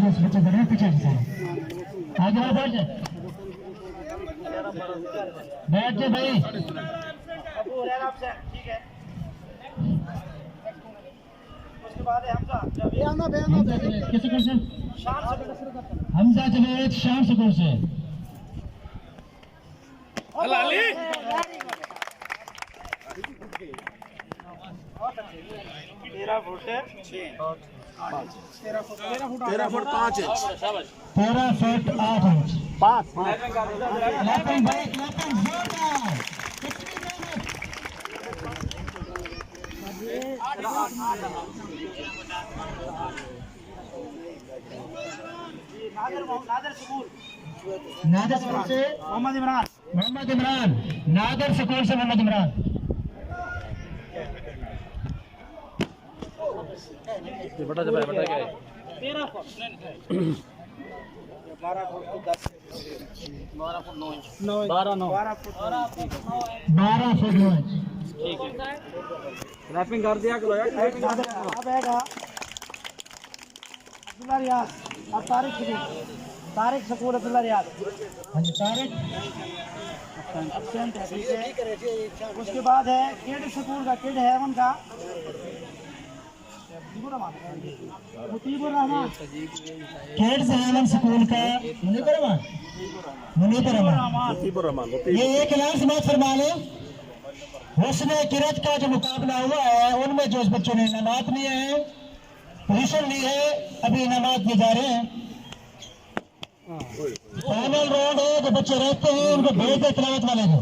उस बच्चे जरूर पीछे आगे आओ, बैठ जाए, बैठ जाए भाई। ठीक है। उसके बाद है किस स्कूल से? हमजा जवेद शाम स्कूल से। तेरह foot 5 inch 13 foot 8 inch. 5 Nadar school से मोहम्मद इमरान। नादर स्कूल से मोहम्मद इमरान। बड़ा क्या है 13 foot 12 foot 10 12 foot 9 inch 12 foot 9 inch. ठीक है। रैपिंग कर दिया करो यार। अब आएगा अब्दुल्ला रियाज और तारिक स्कूल अब्दुल्ला रियाज। हाँ जी, तारिक एब्सेंट है, ठीक है। उसके बाद है किड स्कूल का, किड है उनका मुतीबुर रहमान। किड्स हेवन स्कूल का मुनीबर रहमान। ये एक लाख समाज फरमा ले। हुस्न किरत का जो मुकाबला हुआ है उनमें जो बच्चों ने इनामात लिए हैं, पोजीशन ली है, अभी इनामात दिए जा रहे हैं। फाइनल राउंड है, जो बच्चे रहते हैं उनको भेज दे तिलावत वाले को।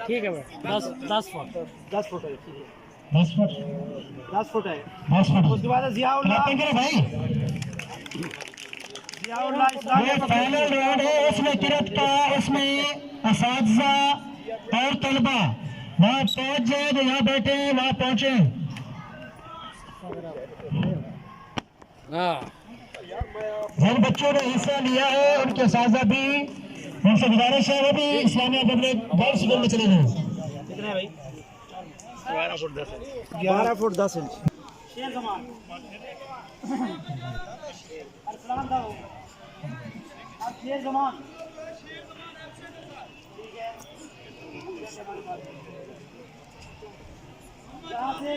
ठीक है भाई 10 फुट 10 फुट है, ठीक है 10 फुट 10 फुट है। 10 फुट। उसके बाद है जियाउल्लाह भाई ये फाइनल राउंड है, इसमें किरत का, इसमें असातिज़ा और तलबा वहाँ पहुँच जाए, जो यहाँ बैठे हैं वहाँ पहुँचे। जिन बच्चों ने हिस्सा लिया है उनके असातिज़ा भी, उनसे गुजारिश है वो भी इस्लामिया पब्लिक गर्ल्स स्कूल में चले गए। कितने भाई 12 फुट 10 इंच 11 फुट 10 इंच। शेर जमान अरसलान था वो। अब शेर जमान, ठीक है। जहाँ से